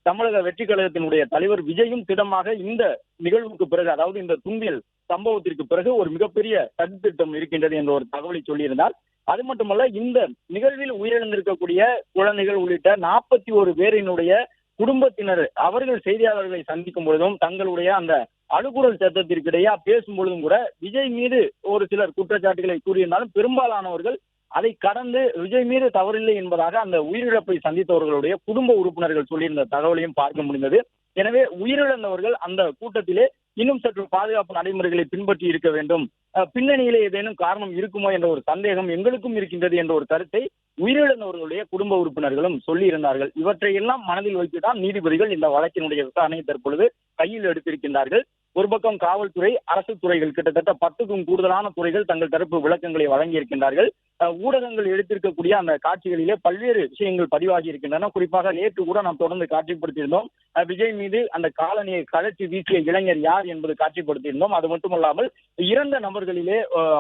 தமிழக வெற்றி கழகத்தினுடைய தலைவர் விஜயும் திடமாக இந்த நிகழ்வுக்கு பிறகு, அதாவது இந்த துன்பியல் சம்பவத்திற்கு பிறகு ஒரு மிகப்பெரிய சதித்திட்டம் இருக்கின்றது என்ற ஒரு தகவலை சொல்லியிருந்தார். அது மட்டுமல்ல, இந்த நிகழ்வில் உயிரிழந்திருக்கக்கூடிய குழந்தைகள் உள்ளிட்ட 41 பேரினுடைய குடும்பத்தினர் அவர்கள் செய்தியாளர்களை சந்திக்கும் பொழுதும் தங்களுடைய அந்த அழுகுரல் சத்தத்திற்கிடையே பேசும் பொழுதும் கூட விஜய் மீது ஒரு சிலர் குற்றச்சாட்டுகளை கூறியிருந்தாலும் பெரும்பாலானவர்கள் அதை கடந்து விஜய் மீது தவறில்லை என்பதாக அந்த உயிரிழப்பை சந்தித்தவர்களுடைய குடும்ப உறுப்பினர்கள் சொல்லியிருந்த தகவலையும் பார்க்க முடிந்தது. எனவே உயிரிழந்தவர்கள் அந்த கூட்டத்திலே இன்னும் சற்று பாதுகாப்பு நடைமுறைகளை பின்பற்றி இருக்க வேண்டும், பின்னணியிலே ஏதேனும் காரணம் இருக்குமோ என்ற ஒரு சந்தேகம் எங்களுக்கும் இருக்கின்றது என்ற ஒரு கருத்தை உயிரிழந்தவர்களுடைய குடும்ப உறுப்பினர்களும் சொல்லி இருந்தார்கள். இவற்றை எல்லாம் மனதில் வைத்துதான் நீதிபதிகள் இந்த வழக்கினுடைய விசாரணையை தற்பொழுது கையில் எடுத்திருக்கின்றார்கள். ஒரு பக்கம் காவல்துறை, அரசு துறைகள், கிட்டத்தட்ட 10க்கும் கூடுதலான துறைகள் தங்கள் தரப்பு விளக்கங்களை வழங்கி இருக்கின்றார்கள். ஊடகங்கள் எடுத்திருக்கக்கூடிய அந்த காட்சிகளிலே பல்வேறு விஷயங்கள் பதிவாகி இருக்கின்றன. குறிப்பாக நேற்று கூட நாம் தொடர்ந்து காட்சிப்படுத்தியிருந்தோம். விஜய் மீது அந்த காலனியை கழற்றி வீசிய இளைஞர் யார் என்பது காட்சிப்படுத்தியிருந்தோம். அது மட்டுமல்லாமல் இறந்த நபர்களிலே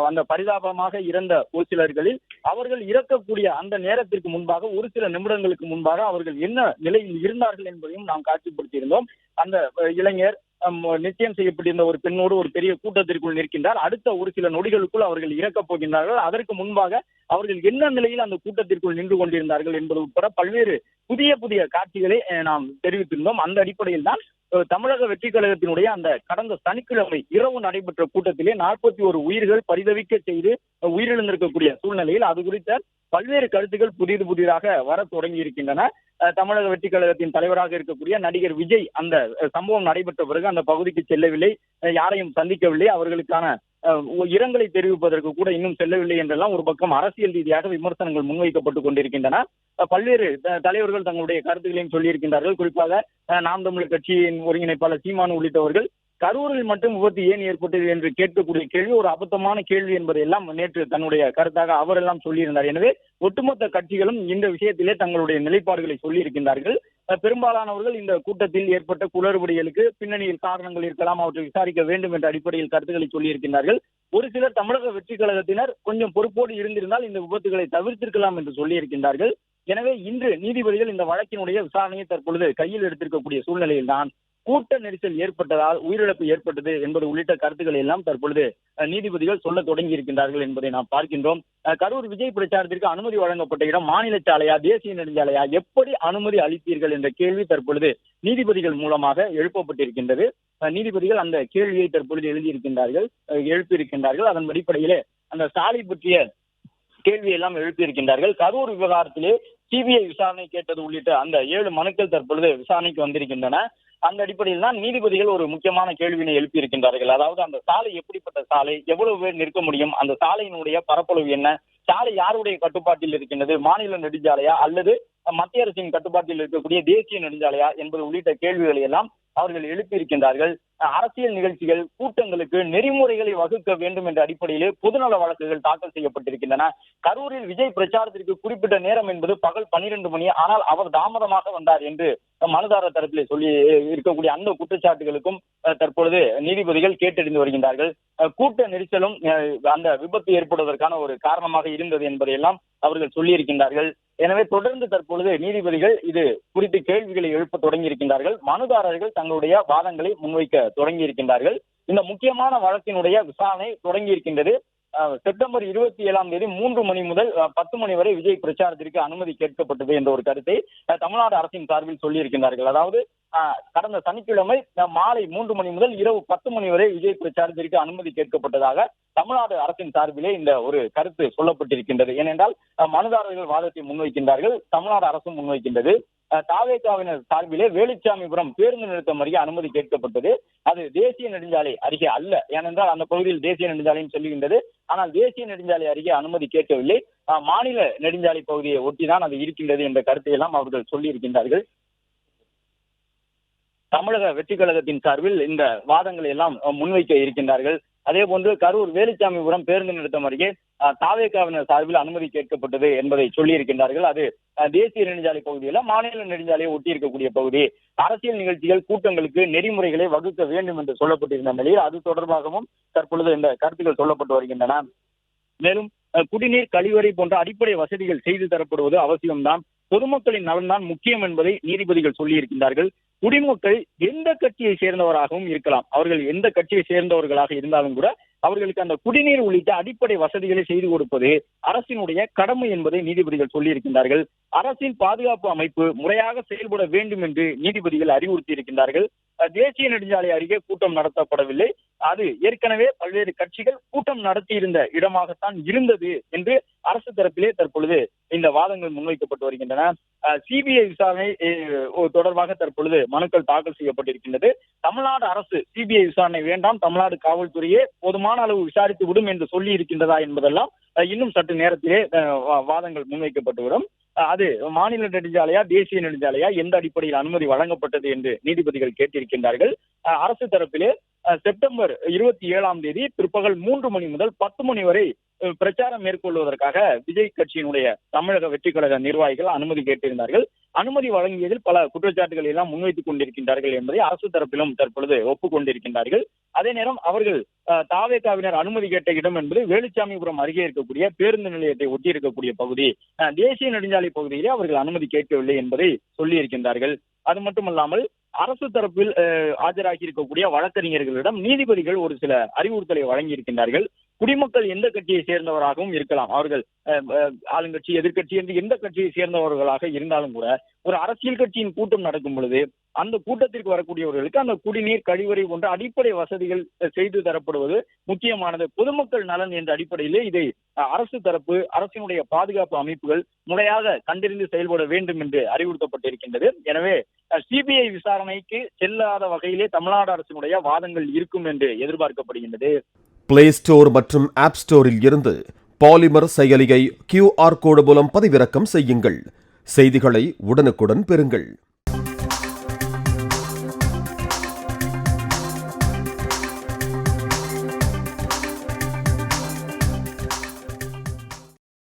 அந்த பரிதாபமாக இறந்த ஒரு சிலர்களில் அவர்கள் இறக்கக்கூடிய அந்த நேரத்திற்கு முன்பாக ஒரு சில நிமிடங்களுக்கு முன்பாக அவர்கள் என்ன நிலையில் இருந்தார்கள் என்பதையும் நாம் காட்சிப்படுத்தியிருந்தோம். அந்த இளைஞர் நிச்சயம் செய்யப்பட்டிருந்த ஒரு பெண்ணோடு ஒரு பெரிய கூட்டத்திற்குள் நிற்கின்றார். அடுத்த ஒரு சில நொடிகளுக்குள் அவர்கள் இறக்கப் போகின்றார்கள். அதற்கு முன்பாக அவர்கள் என்ன நிலையில் அந்த கூட்டத்திற்குள் நின்று கொண்டிருந்தார்கள் என்பது உட்பட பல்வேறு புதிய புதிய காட்சிகளை நாம் தெரிவித்திருந்தோம். அந்த அடிப்படையில் தான் தமிழக வெற்றி கழகத்தினுடைய அந்த கடந்த சனிக்கிழமை இரவு நடைபெற்ற கூட்டத்திலே 41 உயிர்கள் பரிதவிக்க செய்து உயிரிழந்திருக்கக்கூடிய சூழ்நிலையில் அது குறித்த பல்வேறு கருத்துக்கள் புதிதாக வர தொடங்கி இருக்கின்றன. தமிழக வெற்றி கழகத்தின் தலைவராக இருக்கக்கூடிய நடிகர் விஜய் அந்த சம்பவம் நடைபெற்ற பிறகு அந்த பகுதிக்கு செல்லவில்லை, யாரையும் சந்திக்கவில்லை, அவர்களுக்கான இரங்கலை தெரிவிப்பதற்கு கூட இன்னும் செல்லவில்லை என்றெல்லாம் ஒரு பக்கம் அரசியல் ரீதியாக விமர்சனங்கள் முன்வைக்கப்பட்டுக் கொண்டிருக்கின்றன. பல்வேறு தலைவர்கள் தங்களுடைய கருத்துக்களையும் சொல்லியிருக்கின்றார்கள். குறிப்பாக நாம் தமிழர் கட்சியின் ஒருங்கிணைப்பாளர் சீமான் உள்ளிட்டவர்கள் கரூரில் மட்டும் விபத்து ஏன் ஏற்பட்டது என்று கேட்கக்கூடிய கேள்வி ஒரு அபத்தமான கேள்வி என்பதையெல்லாம் நேற்று தன்னுடைய கருத்தாக அவரெல்லாம் சொல்லியிருந்தார். எனவே ஒட்டுமொத்த கட்சிகளும் இந்த விஷயத்திலே தங்களுடைய நிலைப்பாடுகளை சொல்லியிருக்கின்றார்கள். பெரும்பாலானவர்கள் இந்த கூட்டத்தில் ஏற்பட்ட குளறுபடிகளுக்கு பின்னணியில் காரணங்கள் இருக்கலாம், அவற்றை விசாரிக்க வேண்டும் என்ற அடிப்படையில் கருத்துக்களை சொல்லியிருக்கின்றார்கள். ஒரு சிலர் தமிழக வெற்றி கழகத்தினர் கொஞ்சம் பொறுப்போடு இருந்திருந்தால் இந்த விபத்துகளை தவிர்த்திருக்கலாம் என்று சொல்லியிருக்கின்றார்கள். எனவே இன்று நீதிபதிகள் இந்த வழக்கினுடைய விசாரணையை தற்பொழுது கையில் எடுத்திருக்கக்கூடிய சூழ்நிலையில் தான் கூட்ட நெரிசல் ஏற்பட்டதால் உயிரிழப்பு ஏற்பட்டது என்பது உள்ளிட்ட கருத்துக்களை எல்லாம் தற்பொழுது நீதிபதிகள் சொல்ல தொடங்கி இருக்கின்றார்கள் என்பதை நாம் பார்க்கின்றோம். கரூர் விஜய் பிரச்சாரத்திற்கு அனுமதி வழங்கப்பட்ட இடம் மாநில சாலையா, தேசிய நெடுஞ்சாலையா, எப்படி அனுமதி அளித்தீர்கள் என்ற கேள்வி தற்பொழுது நீதிபதிகள் மூலமாக எழுப்பப்பட்டிருக்கின்றது. நீதிபதிகள் அந்த கேள்வியை தற்பொழுது எழுப்பியிருக்கின்றார்கள். அதன் அடிப்படையிலே அந்த சாலை பற்றிய கேள்வி எல்லாம் எழுப்பியிருக்கின்றார்கள். கரூர் விவகாரத்திலே சிபிஐ விசாரணை கேட்டது உள்ளிட்ட அந்த 7 மனுக்கள் தற்பொழுது விசாரணைக்கு வந்திருக்கின்றன. அந்த அடிப்படையில் தான் நீதிபதிகள் ஒரு முக்கியமான கேள்வியினை எழுப்பியிருக்கின்றார்கள். அதாவது அந்த சாலை எப்படிப்பட்ட சாலை, எவ்வளவு பேர் நிற்க முடியும், அந்த சாலையினுடைய பரப்பளவு என்ன, சாலை யாருடைய கட்டுப்பாட்டில் இருக்கின்றது, மாநில நெடுஞ்சாலையா அல்லது மத்திய அரசின் கட்டுப்பாட்டில் இருக்கக்கூடிய தேசிய நெடுஞ்சாலையா என்பது உள்ளிட்ட கேள்விகளை எல்லாம் அவர்கள் எழுப்பியிருக்கின்றார்கள். அரசியல் நிகழ்ச்சிகள், கூட்டங்களுக்கு நெறிமுறைகளை வகுக்க வேண்டும் என்ற அடிப்படையிலே பொதுநல வழக்குகள் தாக்கல் செய்யப்பட்டிருக்கின்றன. கரூரில் விஜய் பிரச்சாரத்திற்கு குறிப்பிட்ட நேரம் என்பது பகல் 12 மணி, ஆனால் அவர் தாமதமாக வந்தார் என்று மனுதாரர் தரப்பிலே சொல்லி இருக்கக்கூடிய அந்த குற்றச்சாட்டுகளுக்கும் தற்பொழுது நீதிபதிகள் கேட்டறிந்து வருகின்றார்கள். கூட்ட நெரிசலும் அந்த விபத்து ஏற்படுவதற்கான ஒரு காரணமாக இருந்தது என்பதையெல்லாம் அவர்கள் சொல்லியிருக்கின்றார்கள். எனவே தொடர்ந்து தற்பொழுது நீதிபதிகள் இது குறித்து கேள்விகளை எழுப்ப தொடங்கி இருக்கின்றார்கள். மனுதாரர்கள் தங்களுடைய வாதங்களை முன்வைக்க தொடங்கி இருக்கின்றார்கள். இந்த முக்கியமான வழக்கினுடைய விசாரணை தொடங்கி இருக்கின்றது. செப்டம்பர் 27ஆம் தேதி 3 மணி முதல் 10 மணி வரை விஜய் பிரச்சாரத்திற்கு அனுமதி கேட்கப்பட்டது என்ற ஒரு கருத்தை தமிழ்நாடு அரசின் சார்பில் சொல்லியிருக்கின்றார்கள். அதாவது கடந்த சனிக்கிழமை மாலை 3 மணி முதல் இரவு 10 மணி வரை விஜய் பிரச்சாரத்திற்கு அனுமதி கேட்கப்பட்டதாக தமிழ்நாடு அரசின் சார்பிலே இந்த ஒரு கருத்து சொல்லப்பட்டிருக்கின்றது. ஏனென்றால் மனுதாரர்கள் வாதத்தை முன்வைக்கின்றார்கள், தமிழ்நாடு அரசும் முன்வைக்கின்றது. தாவேகாவினர் சார்பிலே வேலுச்சாமிபுரம் பேருந்து நிறுத்தம் அருகே அனுமதி கேட்கப்பட்டது. அது தேசிய நெடுஞ்சாலை அருகே அல்ல, ஏனென்றால் அந்த பகுதியில் தேசிய நெடுஞ்சாலையும் செல்லுகின்றது. ஆனால் தேசிய நெடுஞ்சாலை அருகே அனுமதி கேட்கவில்லை, மாநில நெடுஞ்சாலை பகுதியை ஒட்டிதான் அது இருக்கின்றது என்ற கருத்தை எல்லாம் அவர்கள் சொல்லி இருக்கின்றார்கள். தமிழக வெற்றி கழகத்தின் சார்பில் இந்த வாதங்களை எல்லாம் முன்வைக்க இருக்கின்றார்கள். அதே போன்று கரூர் வேலுச்சாமிபுரம் பேருந்து நிறுத்தம் அருகே தாவேகாவினர் சார்பில் அனுமதி கேட்கப்பட்டது என்பதை சொல்லி இருக்கின்றார்கள். அது தேசிய நெடுஞ்சாலை பகுதியில் மாநில நெடுஞ்சாலையை ஒட்டி இருக்கக்கூடிய பகுதி. அரசியல் நிகழ்ச்சிகள், கூட்டங்களுக்கு நெறிமுறைகளை வகுக்க வேண்டும் என்று சொல்லப்பட்டிருந்த நிலையில் அது தொடர்பாகவும் தற்பொழுது இந்த கருத்துக்கள் சொல்லப்பட்டு வருகின்றன. மேலும் குடிநீர், கழிவறை போன்ற அடிப்படை வசதிகள் செய்து தரப்படுவது அவசியம்தான். பொதுமக்களின் நலன்தான் முக்கியம் என்பதை நீதிபதிகள் சொல்லியிருக்கின்றார்கள். குடிமக்கள் எந்த கட்சியை சேர்ந்தவராகவும் இருக்கலாம். அவர்கள் எந்த கட்சியை சேர்ந்தவர்களாக இருந்தாலும் கூட அவர்களுக்கு அந்த குடிநீர் உள்ளிட்ட அடிப்படை வசதிகளை செய்து கொடுப்பது அரசினுடைய கடமை என்பதை நீதிபதிகள் சொல்லியிருக்கின்றார்கள். அரசின் பாதுகாப்பு அமைப்பு முறையாக செயல்பட வேண்டும் என்று நீதிபதிகள் அறிவுறுத்தி இருக்கின்றார்கள். தேசிய நெடுஞ்சாலை அருகே கூட்டம் நடத்தப்படவில்லை. அது ஏற்கனவே பல்வேறு கட்சிகள் கூட்டம் நடத்தியிருந்த இடமாகத்தான் இருந்தது என்று அரசு தரப்பிலே தற்பொழுது இந்த வாதங்கள் முன்வைக்கப்பட்டு வருகின்றன. சிபிஐ விசாரணை தொடர்பாக தற்பொழுது மனுக்கள் தாக்கல் செய்யப்பட்டிருக்கின்றது. தமிழ்நாடு அரசு சிபிஐ விசாரணை வேண்டாம், தமிழ்நாடு காவல்துறையே போதுமான அளவு விசாரித்து விடும் என்று சொல்லி இருக்கின்றதா என்பதெல்லாம் இன்னும் சற்று நேரத்திலே வாதங்கள் முன்வைக்கப்பட்டு வரும். அது மாநில நெடுஞ்சாலையா தேசிய நெடுஞ்சாலையா எந்த அடிப்படையில் அனுமதி வழங்கப்பட்டது என்று நீதிபதிகள் கேட்டிருக்கின்றார்கள். அரசு தரப்பிலே செப்டம்பர் 27 பிற்பகல் 3 மணி முதல் 10 மணி வரை பிரச்சாரம் மேற்கொள்வதற்காக விஜய் கட்சியினுடைய தமிழக வெற்றி கழக நிர்வாகிகள் அனுமதி கேட்டிருந்தார்கள். அனுமதி வழங்கியதில் பல குற்றச்சாட்டுகளை எல்லாம் முன்வைத்துக் கொண்டிருக்கின்றார்கள் என்பதை அரசு தரப்பிலும் தற்பொழுது ஒப்புக்கொண்டிருக்கின்றார்கள். அதே நேரம் அவர்கள் தாவேகாவினர் அனுமதி கேட்ட இடம் என்பது வேலுச்சாமிபுரம் அருகே இருக்கக்கூடிய பேருந்து நிலையத்தை ஒட்டி இருக்கக்கூடிய பகுதி. தேசிய நெடுஞ்சாலை பகுதியிலே அவர்கள் அனுமதி கேட்கவில்லை என்பதை சொல்லியிருக்கின்றார்கள். அது மட்டுமல்லாமல் அரசு தரப்பில் ஆஜராகி இருக்கக்கூடிய வழக்கறிஞர்களிடம் நீதிபதிகள் ஒரு சில அறிவுறுத்தலை வழங்கியிருக்கின்றார்கள். குடிமக்கள் எந்த கட்சியை சேர்ந்தவராகவும் இருக்கலாம். அவர்கள் ஆளுங்கட்சி எதிர்கட்சி என்று எந்த கட்சியை சேர்ந்தவர்களாக இருந்தாலும் கூட ஒரு அரசியல் கட்சியின் கூட்டம் நடக்கும் பொழுது அந்த கூட்டத்திற்கு வரக்கூடியவர்களுக்கு அந்த குடிநீர் கழிவறை போன்ற அடிப்படை வசதிகள் செய்து தரப்படுவது முக்கியமானது. பொதுமக்கள் நலன் என்ற அடிப்படையிலே இதை அரசு தரப்பு அரசினுடைய பாதுகாப்பு அமைப்புகள் முறையாக கண்டறிந்து செயல்பட வேண்டும் என்று அறிவுறுத்தப்பட்டிருக்கின்றது. எனவே சிபிஐ விசாரணைக்கு செல்லாத வகையிலே தமிழ்நாடு அரசினுடைய வாதங்கள் இருக்கும் என்று எதிர்பார்க்கப்படுகின்றது. பிளே ஸ்டோர் மற்றும் ஆப் ஸ்டோரில் இருந்து பாலிமர் செயலியை QR கோடு மூலம் பதிவிறக்கம் செய்யுங்கள். செய்திகளை உடனுக்குடன் பெறுங்கள்.